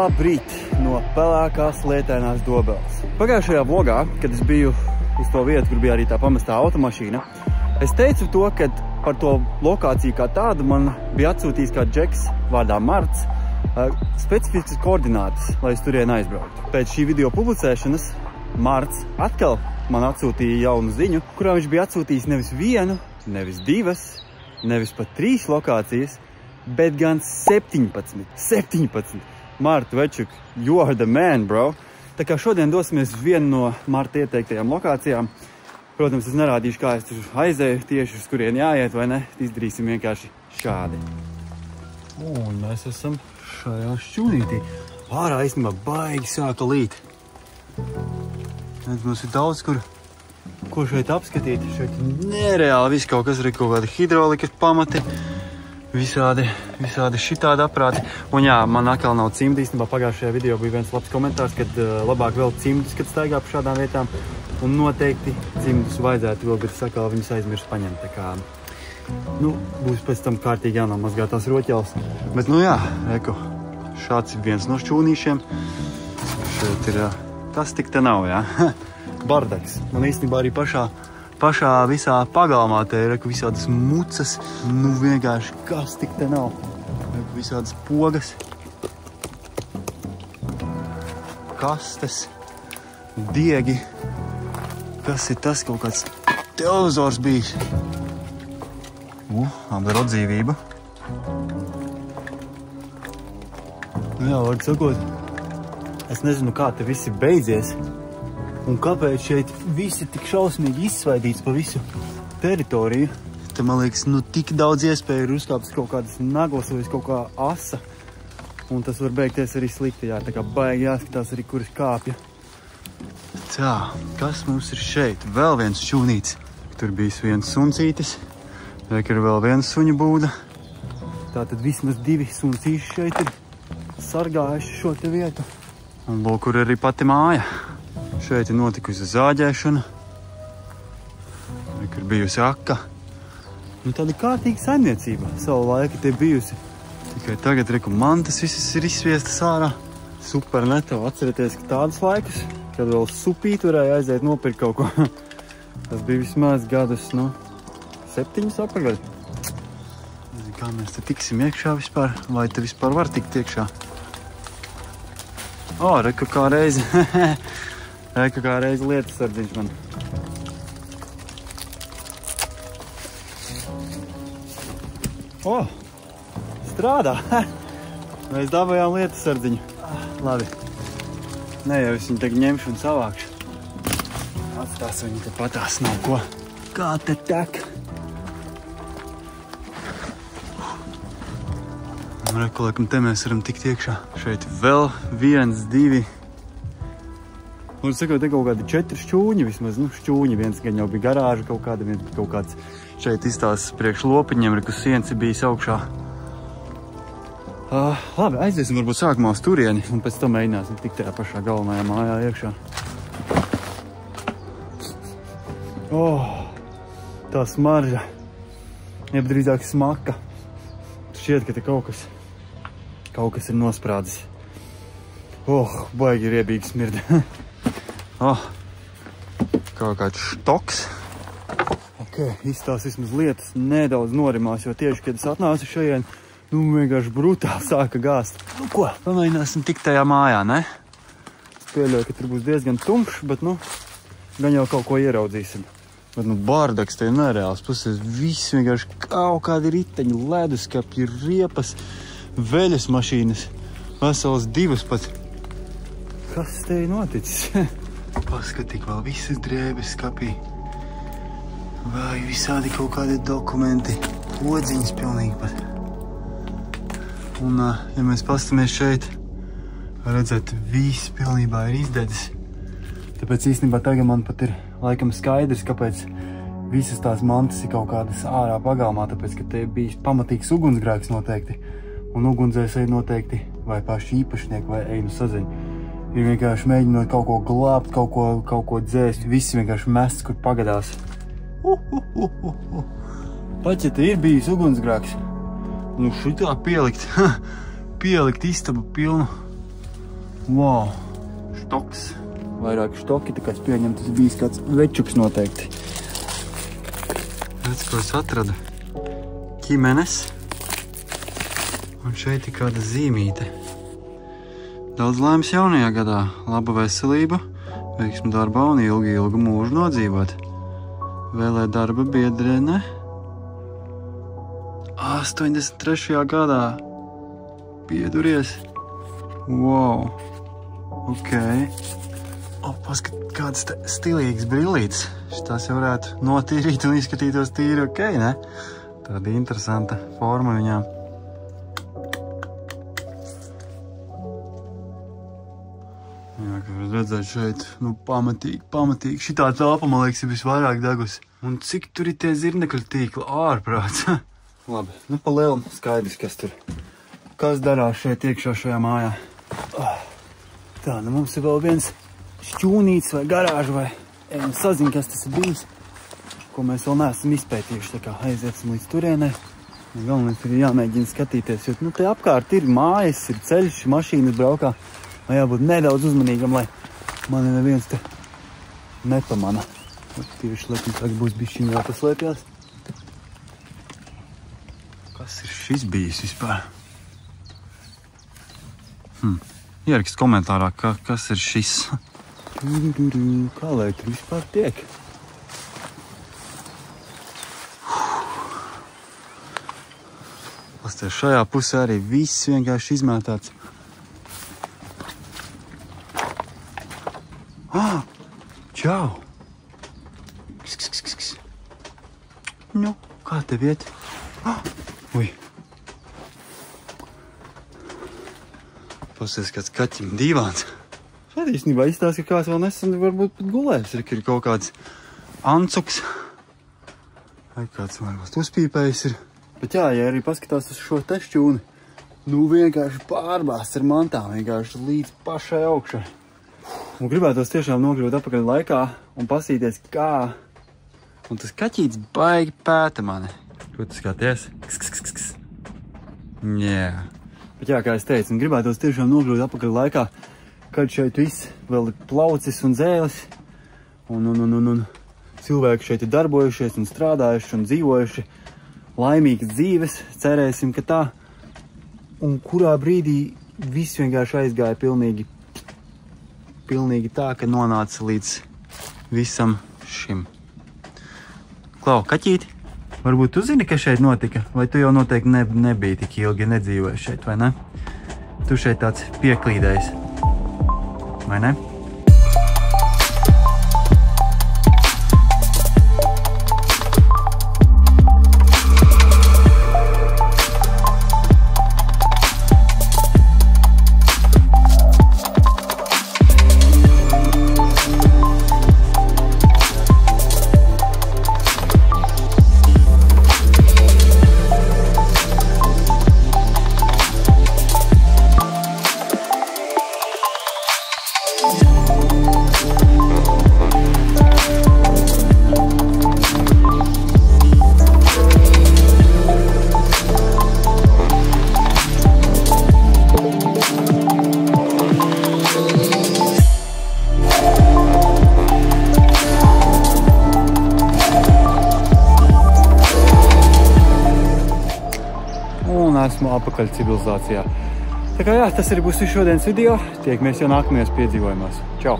Labrīt no pelēkās lietainās Dobeles. Pagājušajā vlogā, kad es biju uz to vietu, kur bija arī tā pamestā automašīna, es teicu to, ka par to lokāciju kā tādu man bija atsūtījis kāds džeks vārdā Marts specifiskas koordinātas, lai es turien aizbrauktu. Pēc šī video publicēšanas Marts atkal man atsūtīja jaunu ziņu, kurā viņš bija atsūtījis nevis vienu, nevis divas, nevis pat 3 lokācijas, bet gan 17. Marta Večuk, you are the man, bro. Tā kā šodien dosimies uz vienu no Marta ieteiktajām lokācijām. Protams, es nerādīšu, kā es tur aizēju tieši uz kurien jāiet, vai ne? Izdarīsim vienkārši šādi. Un mēs esam šajā šķūnītī. Ārā īstenībā baigi sāka līt. Mums ir daudz, ko šeit apskatīt. Šeit nereāli viss kaut kas, ir kaut kādi hidrolikas pamati. Visādi šitādi aprāti. Un jā, man atkal nav cimdi. Īstenībā pagājušajā video bija viens labs komentārs, kad labāk vēl cimdus, kad staigā pa šādām vietām. Un noteikti cimdus vajadzētu vēl, bet es atkal viņus aizmirsu paņemt. Tā kā, būs pēc tam kārtīgi jānomazgā tās roķeles. Bet, jā, reku, šāds ir viens no šķūnīšiem. Šeit ir, tas tik te nav, jā. Bardaks. Man īstenībā arī pašā visā pagalmā te ir visādas mucas, vienkārši kas tik te nav. Visādas pogas, kastes, diegi. Kas ir tas? Kaut kāds televizors bijis. Apdaro dzīvību. Jā, vārdu sakot, es nezinu, kā te viss ir beidzies. Un kāpēc šeit visi tik šausmīgi izsvaidīts pa visu teritoriju? Te, man liekas, tik daudz iespēju ir uzkāpt kaut kādas naglas vai kaut kā asa. Un tas var beigties arī slikti, jā. Tā kā baigi jāskatās arī, kuras kāpja. Tā, kas mums ir šeit? Vēl viens šķūnīts. Tur bijis viens suncītis. Reik ir vēl viena suņu būda. Tātad vismaz 2 suncīši šeit ir sargājuši šo te vietu. Un lūk, kur arī pati māja. Šeit ir notikusi zāģēšana. Ir bijusi aka. Tāda kārtīga saimniecība savu laiku te bijusi. Tikai tagad, reku, mantas visas ir izsviestas ārā. Super neto. Atcerieties, ka tādas laikus, kad vēl supīt varēja aiziet nopirkt kaut ko. Tas bija vismaz gadus, 7 apagaļ. Kā mēs te tiksim iekšā vispār? Vai te vispār var tikt iekšā? Reku, kā reizi. Reku, kā reizi lietas sardziņš man. Strādā. Mēs dabājām lietas sardziņu. Labi. Nē, jau es viņu tagad ņemšu un savākšu. Atstās viņu te patās nav ko. Kā te tek? Reku, laikam, te mēs varam tikt iekšā. Šeit vēl 1, 2. Un sakot, te kaut kādi 4 šķūņi vismaz, šķūņi. Viens gan jau bija garāža kaut kāda, viens bija kaut kāds šeit izstāsts priekš lopiņiem, kur siens ir bijis augšā. Labi, aiziesim varbūt sākumā uz turieni, un pēc tam mēģināsim tikt tajā pašā galvenajā mājā iekšā. Tā smarža, jeb drīzāk smaka. Šķiet, ka te kaut kas ir nosprādzis. Baigi riebīgi smirda. Kaut kāds štoks. Izstās vismaz lietas nedaudz norimās, jo tieši, kad es atnācu šajien, vienkārši brutāli sāka gāzt. Ko? Pamēģināsim tikt tajā mājā, ne? Es pieļauju, ka tur būs diezgan tumšs, bet, gan jau kaut ko ieraudzīsim. Bet, bārdaks te ir nereāls. Puses viss vienkārši kaut kādi riteņi, leduskapji, riepas, veļas mašīnas. Veselas 2 pat. Kas te ir noticis? Paskatīk, vēl visas drēbes skapī. Vai visādi kaut kādi dokumenti. Odziņas pilnīgi pat. Un, ja mēs pastamies šeit, redzēt, viss pilnībā ir izdedzis. Tāpēc īstenībā tagad man pat ir laikam skaidrs, kāpēc visas tās mantas ir kaut kādas ārā pagalmā, tāpēc, ka te bijis pamatīgs ugunsgrēks noteikti. Un ugunsdzēsēji noteikti, vai paši īpašnieki, vai einu saziņu. Ir vienkārši mēģinot kaut ko glābt, kaut ko dzēst, visi vienkārši mests, kur pagadās. Pat, ja te ir bijis ugunsgrēks, šitā pielikt istabu pilnu Wow, štoks. Vairāk štoki, tā kā es pieņemu, tas bijis kāds večuks noteikti. Redz, ko es atradu. Ķimenes. Un šeit ir kāda zīmīte. Daudz laimes jaunajā gadā, laba veselība, veiksmi darbā un ilgu mūžu nodzīvot. Vēlē darba biedrene. 83. gadā. Pieduries. Wow. Ok. Paskat, kāds stilīgs brillīts. Šitās jau varētu notīrīt un izskatītos tīri ok, ne? Tāda interesanta forma viņām. Jā, kā var redzēt šeit, pamatīgi. Šitā telpa, man liekas, ir visvairāk degusi. Un cik tur ir tie zirnekļu tīkli ārprāts? Labi, pa lielu skaidrs, kas tur. Kas darās šeit iekšā šajā mājā? Tā, mums ir vēl viens šķūnīts vai garāža vai sazin, kas tas ir bijis, ko mēs vēl neesam izpētījuši, tā kā aiziesim līdz turienē. Galvenais ir jāmēģina skatīties, jo te apkārt ir mājas, ir ceļš, mašīnas braukā. Vai jābūt nedaudz uzmanīgam, lai mani neviens te nepamana. Tieši laikam tagad būs bišķiņ jāpaslēpjās. Kas ir šis bijis vispār? Ierakst komentārā, kas ir šis. Kā lai tur vispār tiek? Pasties, šajā pusē arī viss vienkārši izmētāts. Čau! Nu, kā tev iet? Ui! Pasties, kāds kaķim dīvāns. Šeit īstenībā izstāsta, ka kāds vēl nesen varbūt pat gulēs. Ir kaut kāds ancuks. Vai kāds varbūt uzpīpējis ir. Bet jā, ja arī paskatās uz šo te šķūni, nu vienkārši pārbāsts ar mantām, vienkārši līdz pašai augšai. Un gribētos tiešām nokļūt atpakaļ laikā un pasīties, kā. Un tas kaķīts baigi pēta mani. Ko tu skaties? Jā. Bet jā, kā es teicu, un gribētos tiešām nokļūt atpakaļ laikā, kad šeit viss vēl ir plaucis un dzēlis. Un cilvēki šeit ir darbojušies un strādājuši un dzīvojuši laimīgas dzīves. Cerēsim, ka tā. Un kurā brīdī viss vienkārši aizgāja pilnīgi tā, ka nonāca līdz visam šim. Klau, kaķīti, varbūt tu zini, kas šeit notika? Vai tu jau noteikti nebija tik ilgi nedzīvojuši šeit, vai ne? Tu šeit tāds pieklīdējis, vai ne? Un esmu apakaļ civilizācijā. Tā kā jā, tas arī būs šodienas video. Tiekamies jau nākamajos piedzīvojumos. Čau!